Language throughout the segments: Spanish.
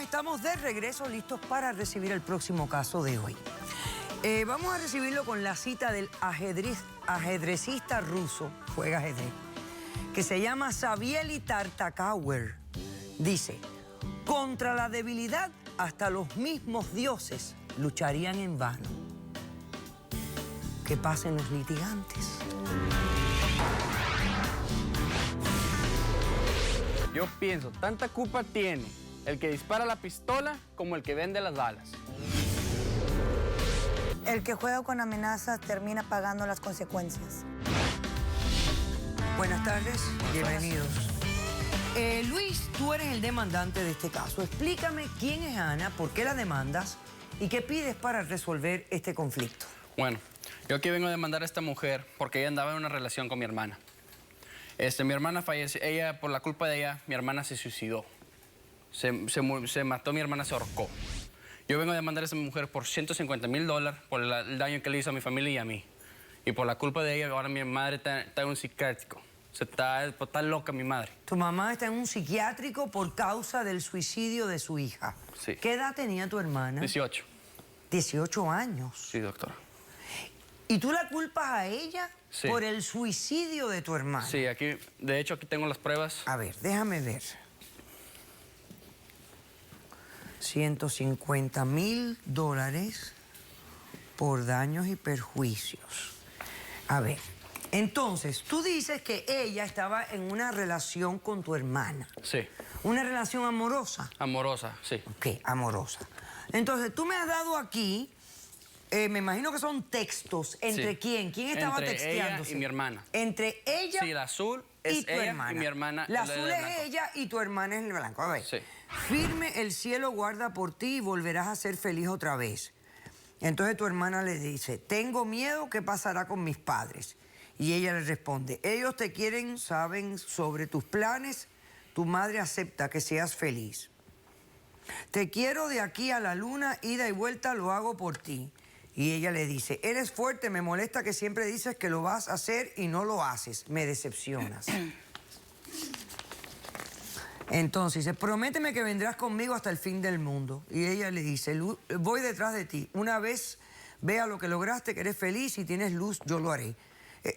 estamos de regreso, listos para recibir el próximo caso de hoy. Vamos a recibirlo con la cita del ajedrecista ruso, juega ajedrez, que se llama Savieli Tartakáwer. Dice, contra la debilidad hasta los mismos dioses lucharían en vano. Que pasen los litigantes. Yo pienso, tanta culpa tiene el que dispara la pistola como el que vende las balas. El que juega con amenazas termina pagando las consecuencias. Buenas tardes, bienvenidos. Luis, tú eres el demandante de este caso. Explícame quién es Ana, por qué la demandas y qué pides para resolver este conflicto. Bueno, yo aquí vengo a demandar a esta mujer porque ella andaba en una relación con mi hermana. Mi hermana falleció, por la culpa de ella, mi hermana se suicidó. Se mató, mi hermana se ahorcó. Yo vengo a demandar a esa mujer por $150,000 por el daño que le hizo a mi familia y a mí. Y por la culpa de ella, ahora mi madre está en un psiquiátrico. Está loca mi madre. Tu mamá está en un psiquiátrico por causa del suicidio de su hija. Sí. ¿Qué edad tenía tu hermana? 18. 18 años. Sí, doctora. ¿Y tú la culpas a ella Sí. por el suicidio de tu hermana? Sí, de hecho, aquí tengo las pruebas. A ver, déjame ver. $150,000 por daños y perjuicios. A ver, entonces, tú dices que ella estaba en una relación con tu hermana. Sí. ¿Una relación amorosa? Amorosa, sí. Ok, amorosa. Entonces, tú me has dado aquí, me imagino que son textos. ¿Entre Sí. quién? ¿Quién estaba Entre texteándose? ella y mi hermana. Entre ella Sí, el azul es y tu ella hermana. y mi hermana La es azul de es blanco. ella y tu hermana es el blanco. A ver. Sí. Firme el cielo guarda por ti y volverás a ser feliz otra vez. Entonces tu hermana le dice, tengo miedo, ¿qué pasará con mis padres? Y ella le responde, ellos te quieren, saben sobre tus planes, tu madre acepta que seas feliz. Te quiero de aquí a la luna, ida y vuelta lo hago por ti. Y ella le dice, eres fuerte, me molesta que siempre dices que lo vas a hacer y no lo haces, me decepcionas. Entonces dice, prométeme que vendrás conmigo hasta el fin del mundo. Y ella le dice, voy detrás de ti. Una vez vea lo que lograste, que eres feliz, si tienes luz, yo lo haré.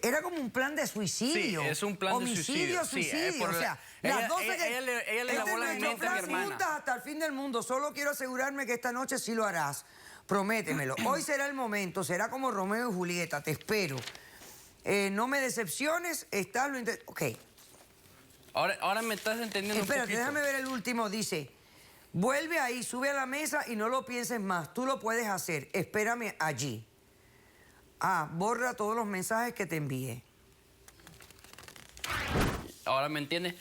Era como un plan de suicidio. Sí, es un plan de suicidio. Suicidio. Sí, O sea, ella- las 12 que... ella le lavó la mente a mi hermana. Juntas hasta el fin del mundo. Solo quiero asegurarme que esta noche sí lo harás. Prométemelo. Hoy será el momento. Será como Romeo y Julieta. Te espero. No me decepciones. Ok. Ahora me estás entendiendo Espérate, un poquito. déjame ver el último. Dice, vuelve ahí, sube a la mesa y no lo pienses más. Tú lo puedes hacer. Espérame allí. Borra todos los mensajes que te envié. Ahora me entiende.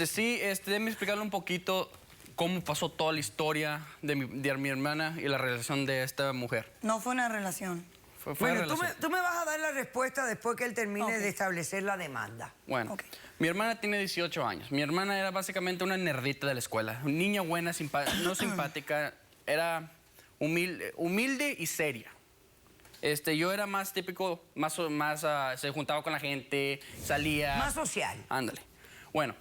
Sí, déjame explicarle un poquito cómo pasó toda la historia de mi hermana y la relación de esta mujer. No fue una relación. Fue Bueno, una relación. tú me vas a dar la respuesta después que él termine Ok. de establecer la demanda. Bueno, Ok. mi hermana tiene 18 años. Mi hermana era básicamente una nerdita de la escuela. Una niña buena, no simpática. Era humilde y seria. Yo era más típico, se juntaba con la gente, salía. Más social. Ándale. Bueno,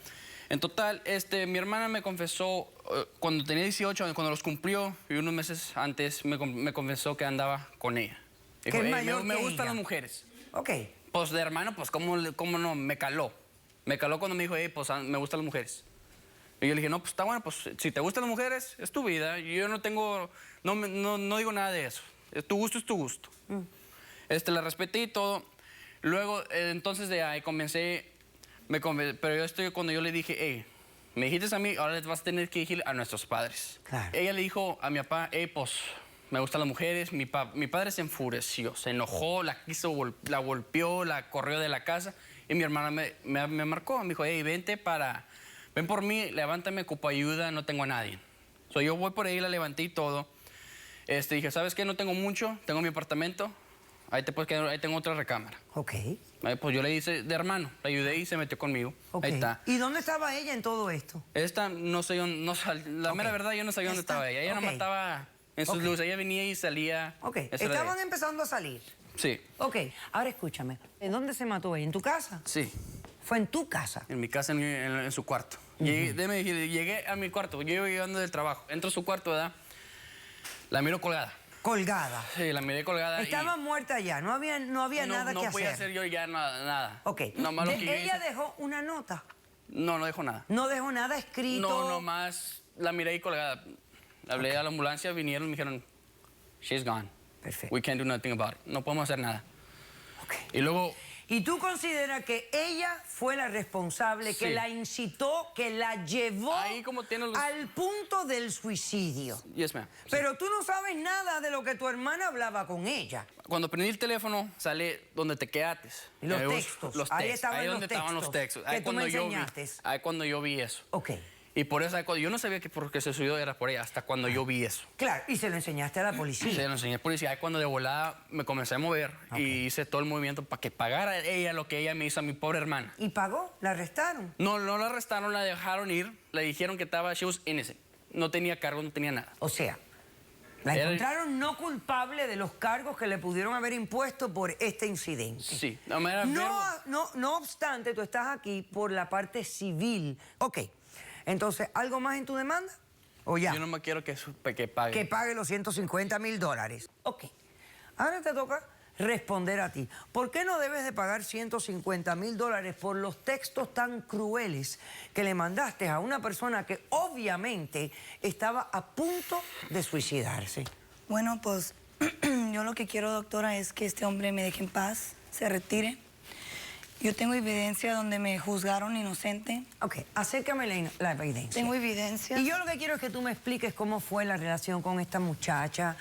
en total, mi hermana me confesó, cuando tenía 18, cuando los cumplió, y unos meses antes, me confesó que andaba con ella. Que Dijo, es mayor me que gustan ella". las mujeres. Ok. Pues de hermano, pues cómo no, me caló. Me caló cuando me dijo, pues me gustan las mujeres. Y yo le dije, no, pues está bueno, pues si te gustan las mujeres, es tu vida. Yo no digo nada de eso. Tu gusto es tu gusto. La respeté y todo. Luego, entonces de ahí pero cuando yo le dije, me dijiste a mí, ahora les vas a tener que decir a nuestros padres. Claro. Ella le dijo a mi papá, pues me gustan las mujeres. Mi padre se enfureció, se enojó, la golpeó, la corrió de la casa. Y mi hermana me marcó, me dijo, ven por mí, levántame, ocupo ayuda, no tengo a nadie. Yo voy por ahí, la levanté y todo. Dije, ¿sabes qué? No tengo mucho, tengo mi apartamento. Ahí te puedes quedar, ahí tengo otra recámara. Ok. Ahí, pues yo le hice de hermano, la ayudé y se metió conmigo. Ok. Ahí está. ¿Y dónde estaba ella en todo esto? No sé, la mera verdad, yo no sabía dónde estaba ella. Ella Ok. nomás estaba en sus luces. Ella venía y salía. Ok. Esa era Estaban ella. empezando a salir. Sí, Ok. Ahora escúchame. ¿En dónde se mató ella? ¿En tu casa? sí. Fue en tu casa. En mi casa, en su cuarto. Llegué a mi cuarto, yo iba llegando del trabajo. Entro a su cuarto, ¿verdad? La miro colgada. Colgada. Sí, la miré colgada. Estaba muerta ya, no había nada que hacer. No podía hacer yo ya nada. Ok. Nomás lo que yo ¿Ella hice- dejó una nota? No dejó nada. ¿No dejó nada escrito? No, nomás la miré ahí colgada. Hablé a la ambulancia, vinieron y me dijeron, she's gone. Perfecto. We can't do nothing about it. No podemos hacer nada. Ok. Y luego, ¿Y tú consideras que ella fue la responsable, que Sí. la incitó, que la llevó Ahí como tiene los- al punto del suicidio? yes, ma'am. Sí. Pero tú no sabes nada de lo que tu hermana hablaba con ella. Cuando prendí el teléfono, sale donde te quedaste. Y los textos. Ahí estaban Ahí los donde estaban los textos. textos que tú me enseñaste. Ahí cuando yo vi eso. Ok. Y por eso, yo no sabía que porque se suicidó era por ella, hasta cuando yo vi eso. Claro, y se lo enseñaste a la policía. Se lo enseñé al policía. Ahí cuando de volada me comencé a mover y hice todo el movimiento para que pagara ella lo que ella me hizo a mi pobre hermana. ¿Y pagó? ¿La arrestaron? No la arrestaron, la dejaron ir. Le dijeron que estaba, she was innocent. No tenía cargo, no tenía nada. O sea, la Era- encontraron no culpable de los cargos que le pudieron haber impuesto por este incidente. Sí. No, me era No obstante, tú estás aquí por la parte civil. Ok, entonces, ¿algo más en tu demanda? ¿O ya? Yo no me quiero que pague. Que pague los $150,000. Ok, ahora te toca responder a ti. ¿Por qué no debes de pagar $150,000 por los textos tan crueles que le mandaste a una persona que obviamente estaba a punto de suicidarse? Bueno, pues yo lo que quiero, doctora, es que este hombre me deje en paz, se retire. Yo tengo evidencia donde me juzgaron inocente. Ok, acércame la evidencia. Tengo evidencia. Y yo lo que quiero es que tú me expliques cómo fue la relación con esta muchacha,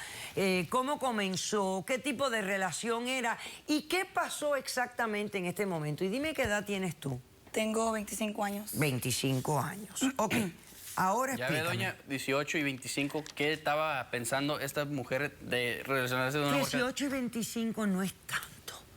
cómo comenzó, qué tipo de relación era y qué pasó exactamente en este momento. Y dime qué edad tienes tú. Tengo 25 años. 25 años. Ok, ahora Ya ve, explícame. doña, 18 y 25, ¿qué estaba pensando esta mujer de relacionarse con una mujer? 18 y 25 no es tanto.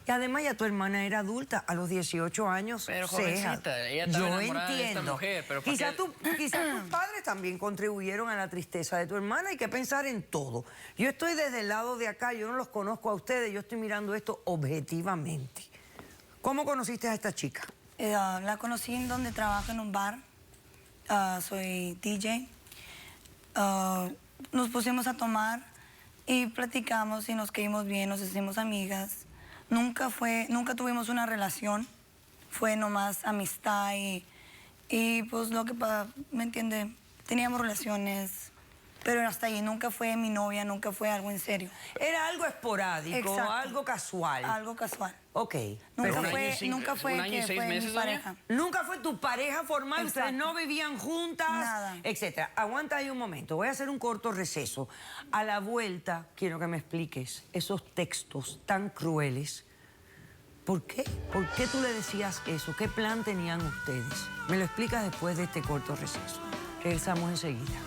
Y además ya tu hermana era adulta a los 18 años. Pero, ceja. jovencita, ella estaba Yo enamorada de esta entiendo. mujer, pero ¿para quizás qué? quizás tus padres también contribuyeron a la tristeza de tu hermana. Hay que pensar en todo. Yo estoy desde el lado de acá, yo no los conozco a ustedes, yo estoy mirando esto objetivamente. ¿Cómo conociste a esta chica? La conocí en donde trabajo en un bar. Soy DJ. Nos pusimos a tomar y platicamos y nos caímos bien, nos hicimos amigas. Nunca tuvimos una relación, fue nomás amistad y pues lo que ¿me entiende? Teníamos relaciones, pero hasta ahí nunca fue mi novia, nunca fue algo en serio. Era algo esporádico, Exacto. algo casual. Algo casual. Ok. Nunca un año fue, y cinco- nunca fue un año y que 6 fue meses, mi doña. pareja. Nunca fue tu pareja formal, ustedes Exacto. no vivían juntas, Nada. etcétera. Aguanta ahí un momento, voy a hacer un corto receso. A la vuelta, quiero que me expliques esos textos tan crueles. ¿Por qué? ¿Por qué tú le decías eso? ¿Qué plan tenían ustedes? Me lo explicas después de este corto receso. Regresamos enseguida.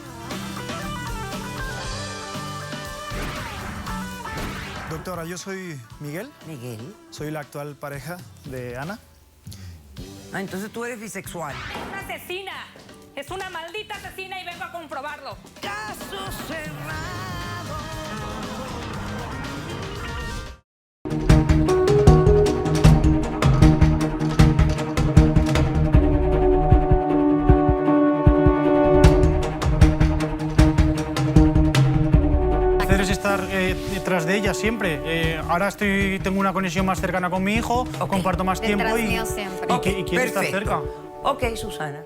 Doctora, yo soy Miguel, Miguel. soy la actual pareja de Ana. Ah, entonces tú eres bisexual. ¡Una asesina! Es una maldita asesina y vengo a comprobarlo. Caso cerrado. Hacer es estar detrás de ella siempre. Ahora tengo una conexión más cercana con mi hijo, comparto más tiempo Detrás y, mío siempre. y quiero estar cerca. Ok, Susana.